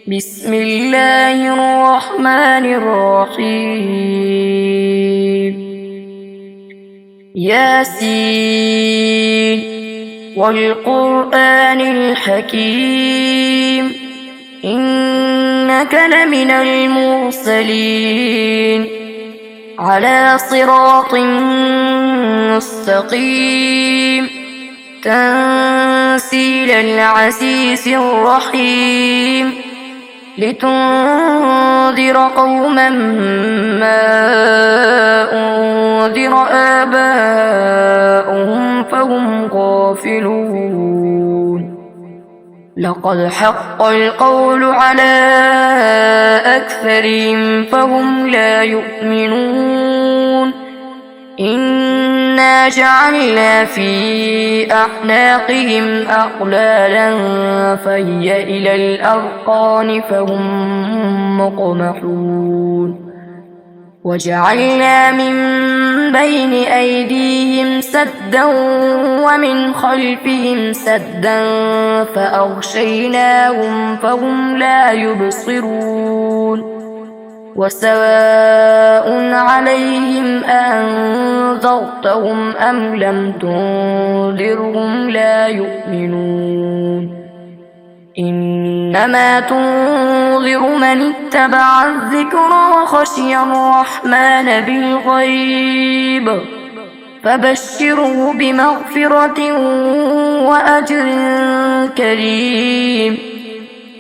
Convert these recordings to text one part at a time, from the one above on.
بسم الله الرحمن الرحيم. ياسين والقرآن الحكيم إنك لمن المرسلين على صراط مستقيم تنزيل العزيز الرحيم لتنذر قوما ما أنذر آباؤهم فهم غافلون. لقد حق القول على أكثرهم فهم لا يؤمنون. إنا جعلنا في أعناقهم أغلالا فهي إلى الأذقان فهم مقمحون. وجعلنا من بين أيديهم سدا ومن خلفهم سدا فأغشيناهم فهم لا يبصرون. وسواء عليهم أنذرتهم أم لم تنذرهم لا يؤمنون. إنما تنذر من اتبع الذكر وخشي الرحمن بالغيب فبشره بمغفرة وأجر كريم.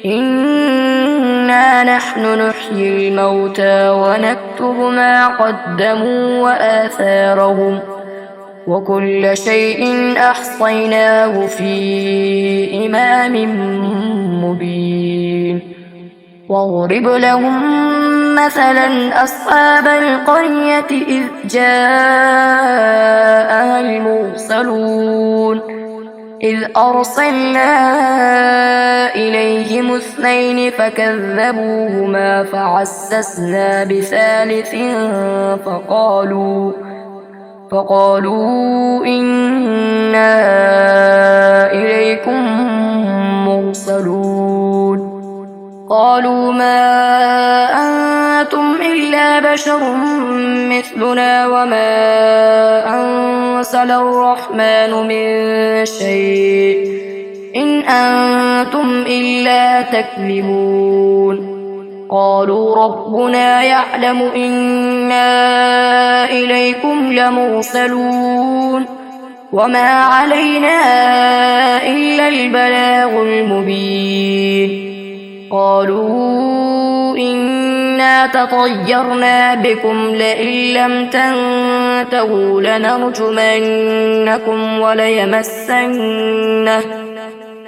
إنا نحن نحيي الموتى ونكتب ما قدموا وآثارهم وكل شيء أحصيناه في إمام مبين. واضرب لهم مثلا أصحاب القرية إذ جاءها المرسلون إذ أرسلنا إليهم 2 فكذبوهما فعززنا بثالث فقالوا إنا إليكم مرسلون. قالوا ما أنتم إلا بشر مثلنا وما أنزل الرحمن من شيء إن أنتم إلا تكذبون. قالوا ربنا يعلم إنا إليكم لمرسلون وما علينا إلا البلاغ المبين. قالوا إنا تطيرنا بكم لئن لم تنتهوا لنرجمنكم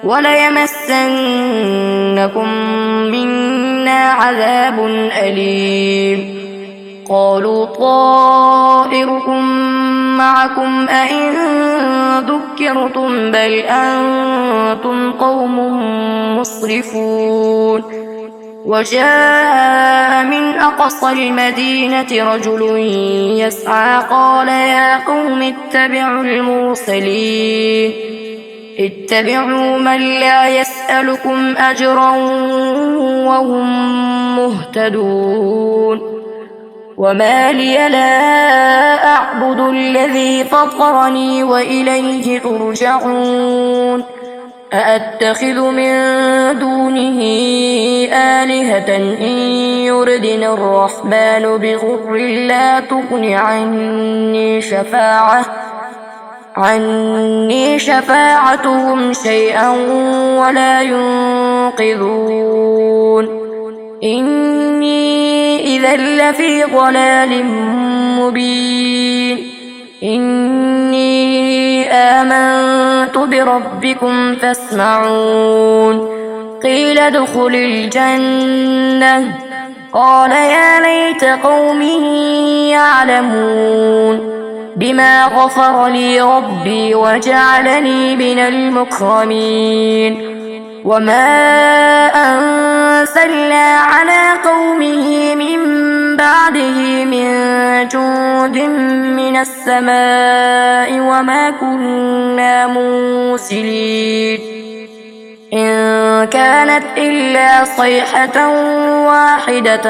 وليمسنكم منا عذاب أليم. قالوا طائركم معكم أئن ذكرتم بل أنتم قوم مسرفون. وجاء من أقصى المدينة رجل يسعى قال يا قوم اتبعوا المرسلين اتبعوا من لا يسألكم أجرا وهم مهتدون. وما لي لا أعبد الذي فطرني وإليه ترجعون. أأتخذ من دونه آلهة إن يردن الرحمن بضر لا تغن عني شفاعتهم شيئا ولا ينقذون. إني إذا لفي ضلال مبين. إني آمنت بربكم فاسمعون. قيل ادخل الجنة قال يا ليت قومي يعلمون بما غفر لي ربي وجعلني من المكرمين. وما أنزلنا على قومه من بعده من جند من السماء وما كنا مرسلين. إن كانت إلا صيحة واحدة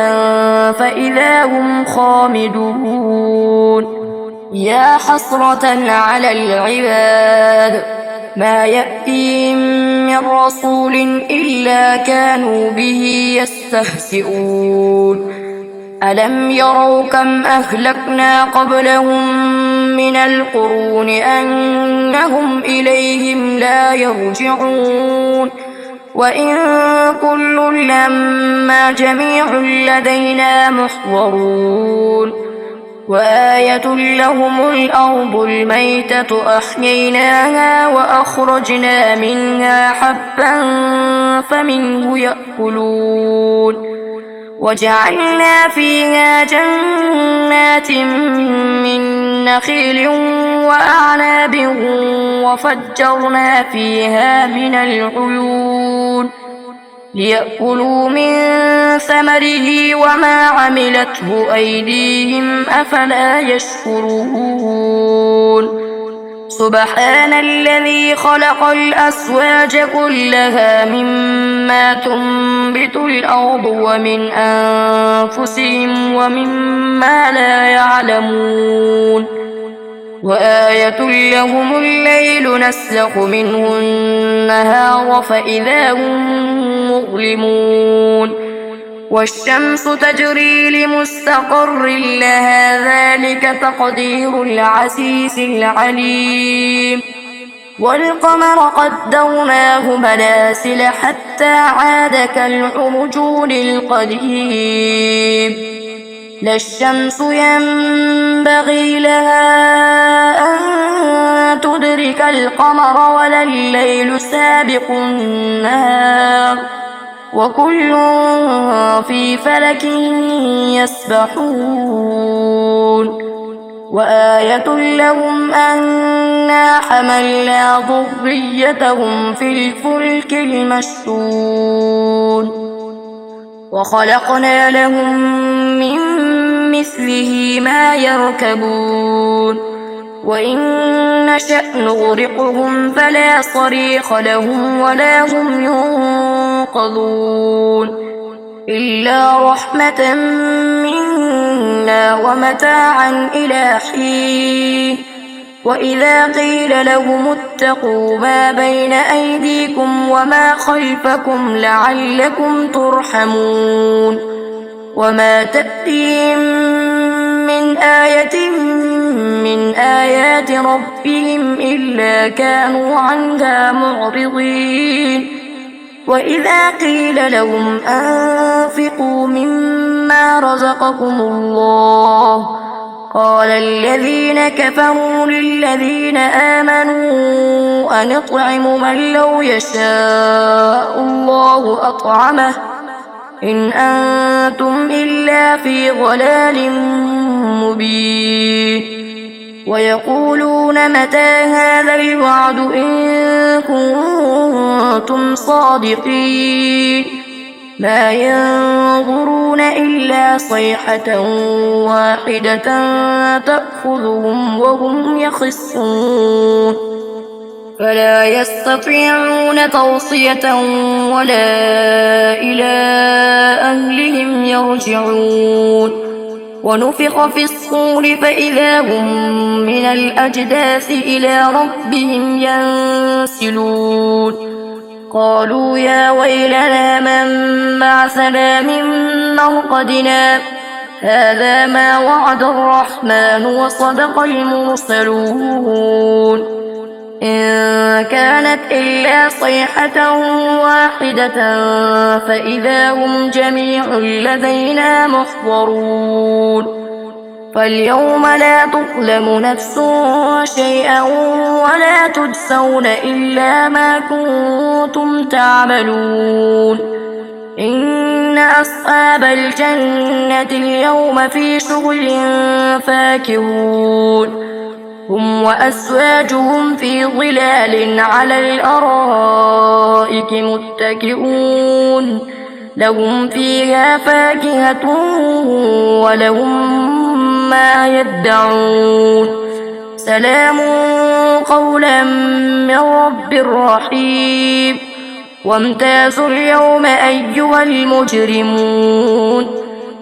فإذا هم خامدون يا حسرة على العباد ما يأتيهم من رسول إلا كانوا به يستهزئون ألم يروا كم أهلكنا قبلهم من القرون أنهم إليهم لا يرجعون وإن كل لما جميع لدينا محضرون وآية لهم الأرض الميتة أحييناها وأخرجنا منها حبا فمنه يأكلون وجعلنا فيها جنات من نخيل وأعناب وفجرنا فيها من العيون ليأكلوا من ثمره وما عملته أيديهم أفلا يشكرون سبحان الذي خلق الأزواج كلها مما تنبت الأرض ومن أنفسهم ومما لا يعلمون وآية لهم الليل نسلخ منه النهار فإذا هم مظلمون والشمس تجري لمستقر لها ذلك تقدير العزيز العليم والقمر قدرناه منازل حتى عاد كالعرجون القديم لا الشمس ينبغي لها أن تدرك القمر ولا الليل سابق النهار وكل في فلك يسبحون وآية لهم أنا حملنا ذريتهم في الفلك المشحون وخلقنا لهم من مثله ما يركبون وإن نشأ نغرقهم فلا صريخ لهم ولا هم ينقذون إلا رحمة منا ومتاعا إلى حين وإذا قيل لهم اتقوا ما بين أيديكم وما خلفكم لعلكم ترحمون وما تأتيهم من آية من آيات ربهم إلا كانوا عنها معرضين وإذا قيل لهم أنفقوا مما رزقكم الله قال الذين كفروا للذين آمنوا أنطعم من لو يشاء الله أطعمه إن أنتم إلا في ضلال مبين ويقولون متى هذا الوعد إن كنتم صادقين ما ينظرون إلا صيحة واحدة تأخذهم وهم يخصون فلا يستطيعون توصية ولا إلى أهلهم يرجعون ونفخ في الصور فإذا هم من الأجداث إلى ربهم ينسلون قالوا يا ويلنا من بعثنا من مرقدنا هذا ما وعد الرحمن وصدق المرسلون إن كانت إلا صيحة واحدة فإذا هم جميع لدينا محضرون فاليوم لا تظلم نفس شيئا ولا تجزون إلا ما كنتم تعملون إن أصحاب الجنة اليوم في شغل فاكهون هم وأزواجهم في ظلال على الأرائك متكئون لهم فيها فاكهة ولهم ما يدعون سلام قولا من رب رحيم وامتازوا اليوم أيها المجرمون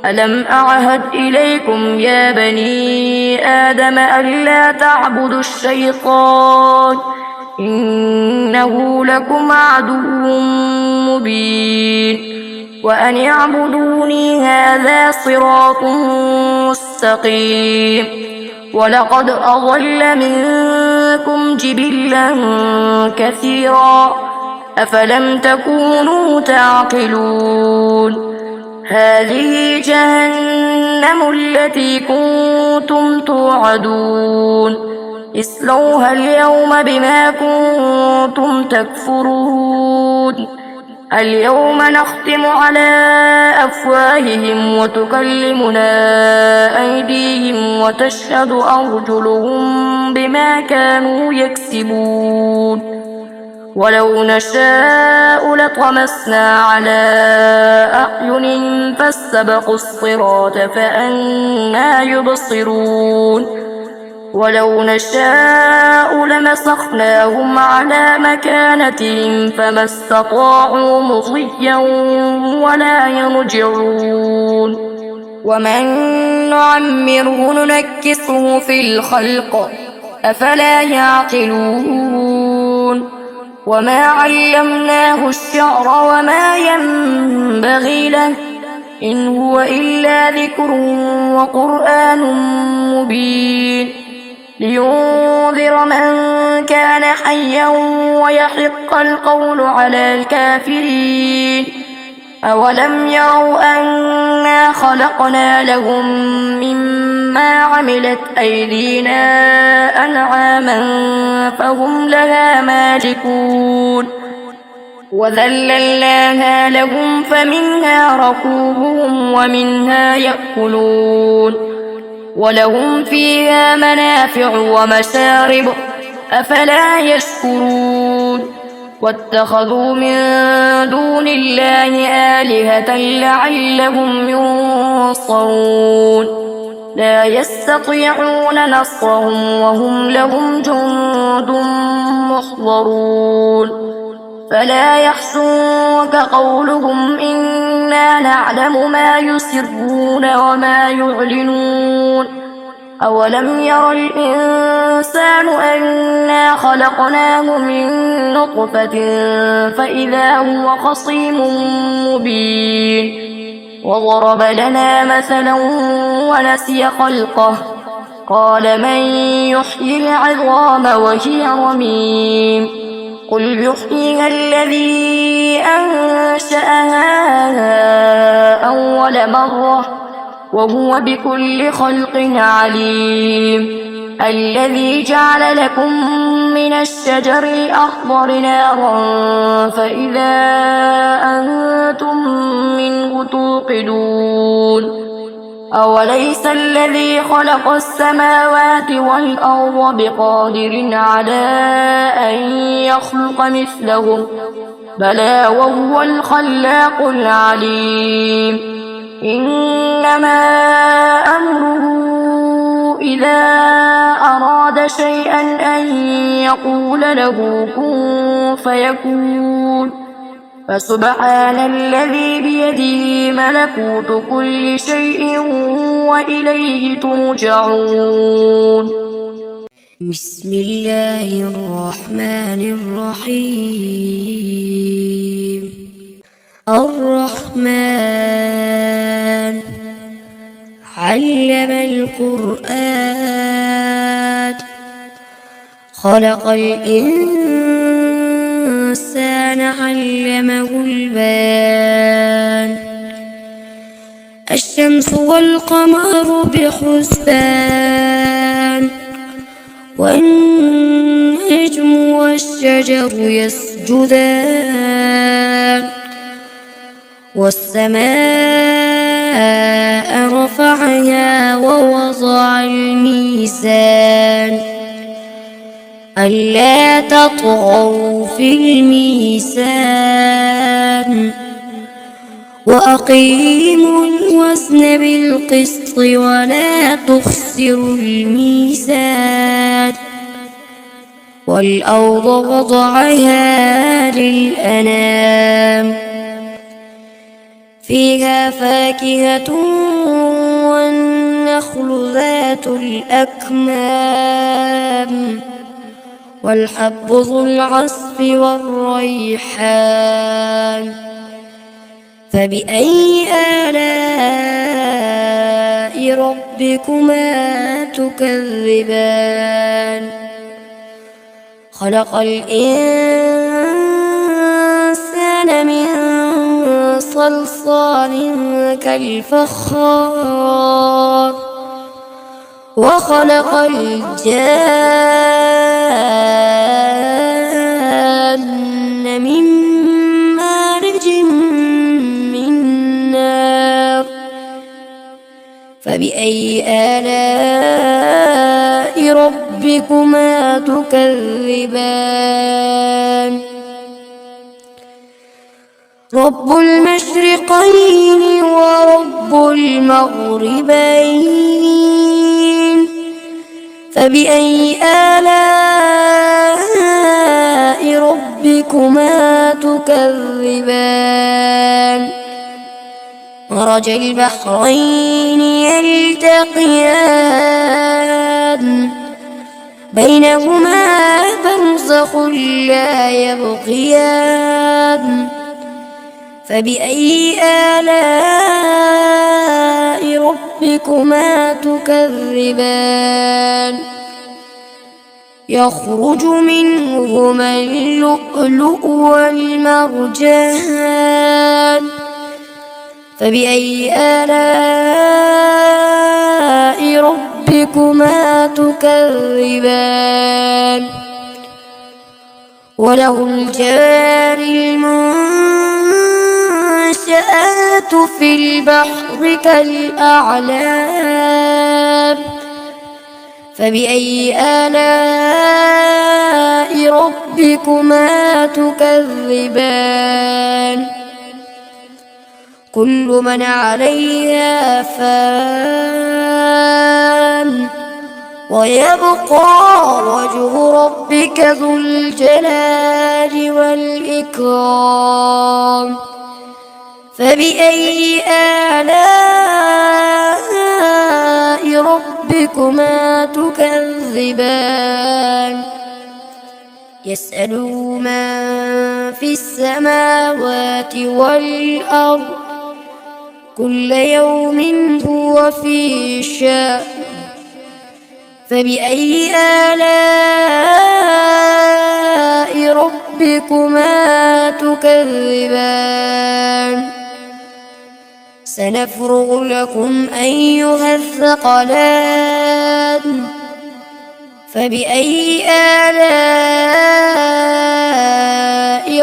ألم أعهد إليكم يا بني آدم ألا تعبدوا الشيطان إنه لكم عدو مبين وأن اعبدوني هذا صراط مستقيم ولقد أضل منكم جبلا كثيرا أفلم تكونوا تعقلون هذه جهنم التي كنتم توعدون اصلوها اليوم بما كنتم تكفرون اليوم نختم على أفواههم وتكلمنا أيديهم وتشهد أرجلهم بما كانوا يكسبون ولو نشاء لطمسنا على أعين فاستبقوا الصراط فأنى يبصرون ولو نشاء لمسخناهم على مكانتهم فما استطاعوا مضيا ولا يرجعون ومن نعمره ننكسه في الخلق أفلا يعقلون وما علمناه الشعر وما ينبغي له إن هو إلا ذكر وقرآن مبين لينذر من كان حيا ويحق القول على الكافرين أولم يروا أنا خلقنا لهم مما عملت أيدينا أنعاما فهم لها مالكون وذللناها لهم فمنها ركوبهم ومنها يأكلون ولهم فيها منافع ومشارب أفلا يشكرون واتخذوا من دون الله آلهة لعلهم ينصرون لا يستطيعون نصرهم وهم لهم جند محضرون فلا يحزنك قولهم إنا نعلم ما يسرون وما يعلنون أولم ير الإنسان أنا خلقناه من نطفة فإذا هو خصيم مبين وضرب لنا مثلا ونسي خلقه قال من يحيي العظام وهي رميم قل يحييها الذي أنشأها أول مرة وهو بكل خلق عليم الذي جعل لكم من الشجر الأخضر نارا فإذا أنتم منه توقدون أوليس الذي خلق السماوات والأرض بقادر على أن يخلق مثلهم بلى وهو الخلاق العليم إنما أمره إذا أراد شيئا أن يقول له كن فيكون فسبحان الذي بيده ملكوت كل شيء وإليه ترجعون بسم الله الرحمن الرحيم الرحمن علم القرآن خلق الإنسان علمه البيان الشمس والقمر بحسبان والنجم والشجر يسجدان والسماء رفعها ووضع الميزان ألا تطغوا في الميزان وأقيموا الوزن بالقسط ولا تخسروا الميزان والأرض وضعها للأنام فيها فاكهة والنخل ذات الأكمام والحب ذو العصف والريحان فبأي آلاء ربكما تكذبان خلق الإنسان من صلصال كالفخار وخلق الجان من مارج من نار فبأي آلاء ربكما تكذبان رب المشرقين ورب المغربين فبأي آلاء ربكما تكذبان مرج البحرين يلتقيان بينهما برزخ لا يبغيان فبأي آلاء ربكما تكذبان يخرج منهما اللؤلؤ والمرجان فبأي آلاء ربكما تكذبان وله الجوار المنشآت في البحر كالأعلام فبأي آلاء ربكما تكذبان كل من عليها فان ويبقى وجه ربك ذو الجلال والإكرام فبأي آلاء ربكما تكذبان يسأله من في السماوات والأرض كل يوم هو في شأن فبأي آلاء ربكما تكذبان سنفرغ لكم أيها الثقلان فبأي آلاء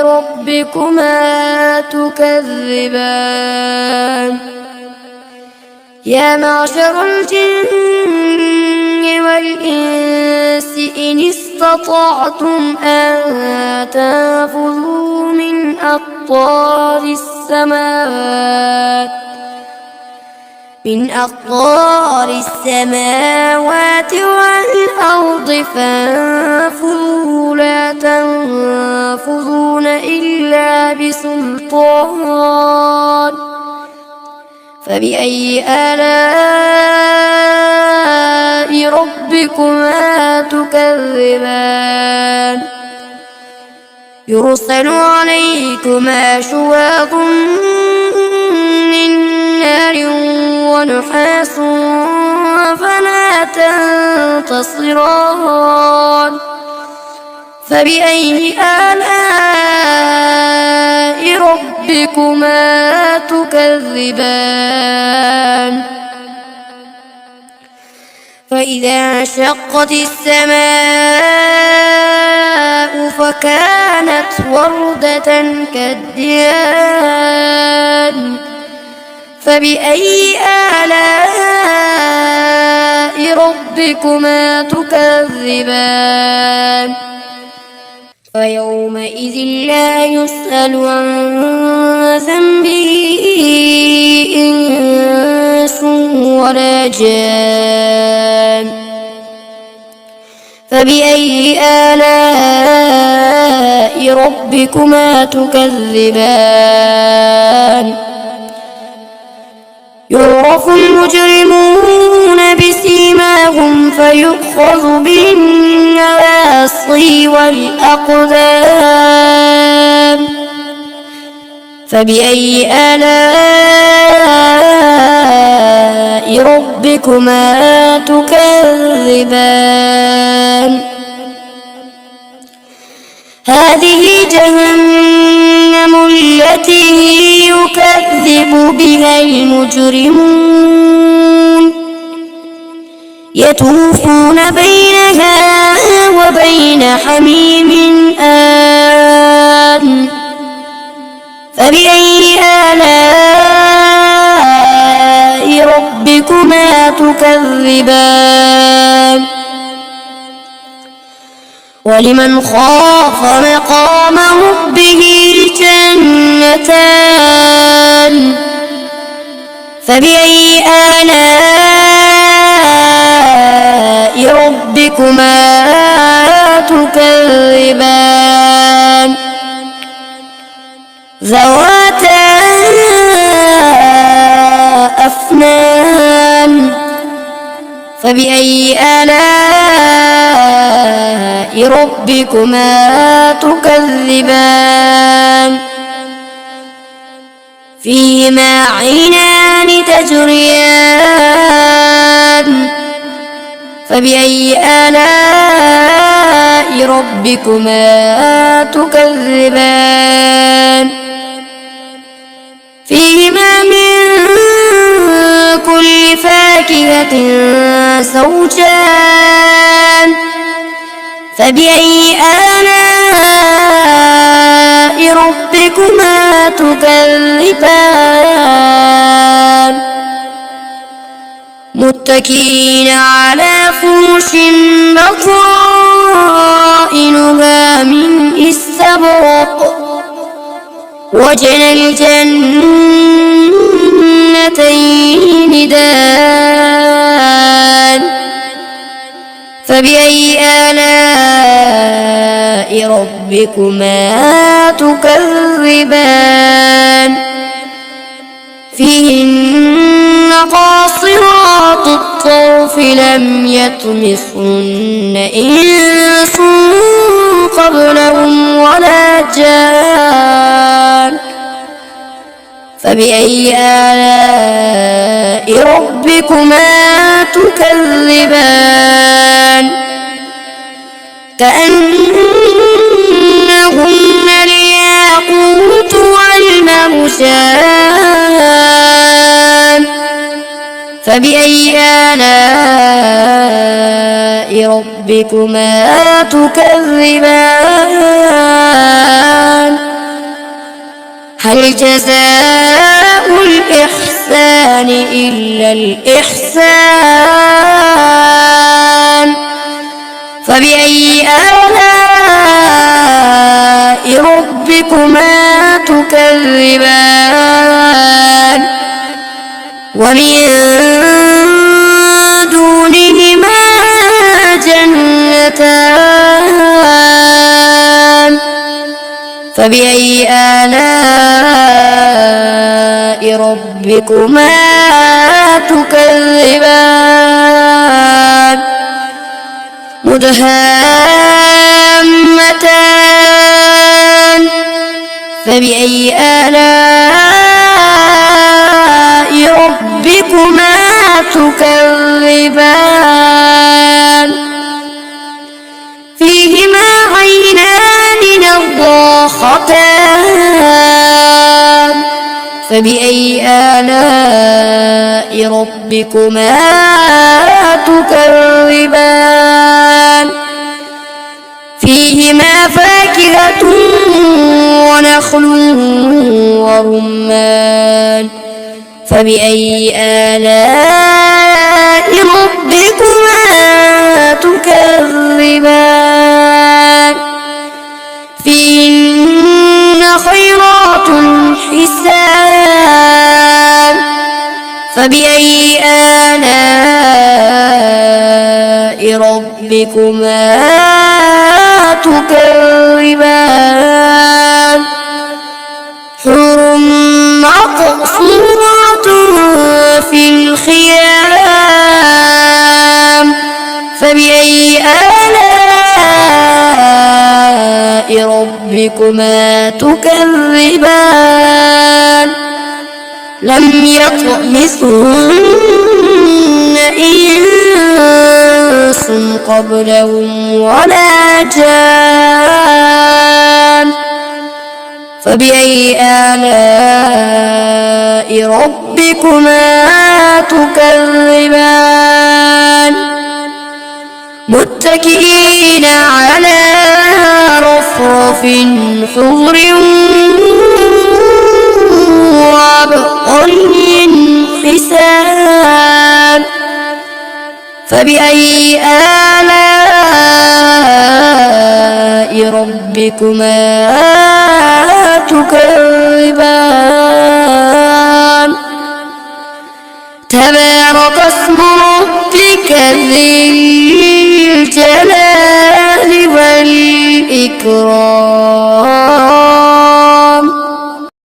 ربكما تكذبان يا معشر الجن والإنس إن استطعتم أن تنفذوا من أقطار السماوات والأرض فانفذوا لا تنفذون إلا بسلطان فبأي آلاء ربكما تكذبان يرسل عليكما شواظ من نار ونحاس فلا تنتصران فبأي آلاء ربكما تكذبان فإذا انشقت السماء فكانت وردة كالدهان فبأي آلاء ربكما تكذبان فيومئذ لا يسأل عن ذنبه إنس ولا جان فبأي آلاء ربكما تكذبان يعرف المجرمون بسيماهم فيؤخذ بالنواصي والأقدام فبأي آلاء ربكما تكذبان هذه جهنم التي يكذب بها المجرمون يطوفون بينها وبين حميم آن فبأي آلاء ربكما تكذبان ولمن خاف مقام ربه جنتان فبأي آلاء ربكما تكذبان ذواتا أفنان فبأي آلاء ربكما تكذبان فيهما عينان تجريان فبأي آلاء ربكما تكذبان فيهما من كل فاكهة زوجان فبأي آلاء ربكما تكذبان متكئين على فرش بطائنها من استبرق وجنى الجنتين دان فبأي آلاء ربكما تكذبان فيهن قاصرات الطرف لم يطمثهن إنس قبلهم ولا جان فبأي آلاء ربكما تكذبان كأنهن الياقوت والمرجان فبأي آلاء ربكما تكذبان هل جزاء الإحسان إلا الإحسان فبأي آلاء ربكما تكذبان ومن دونهما جنتان فبأي آلاء ربكما تكذبان مدهامتان فبأي آلاء ربكما تكذبان فيهما عينان نضاختان فبأي آلاء ربكما تكذبان فيهما فاكهة ونخل ورمان فبأي آلاء ربكما تكذبان فيهن خيرات حسان فبأي آلاء ربكما تكذبان حور مقصورات في الخيام فبأي آلاء ربكما تكذبان لم يطمثهن إنس قبلهم ولا جان فبأي آلاء ربكما تكذبان متكئين على رفرف خضر وعبقري حسان فبأي آلاء ربكما تكذبان تبارك اسم ربك ذي الجلال والإكرام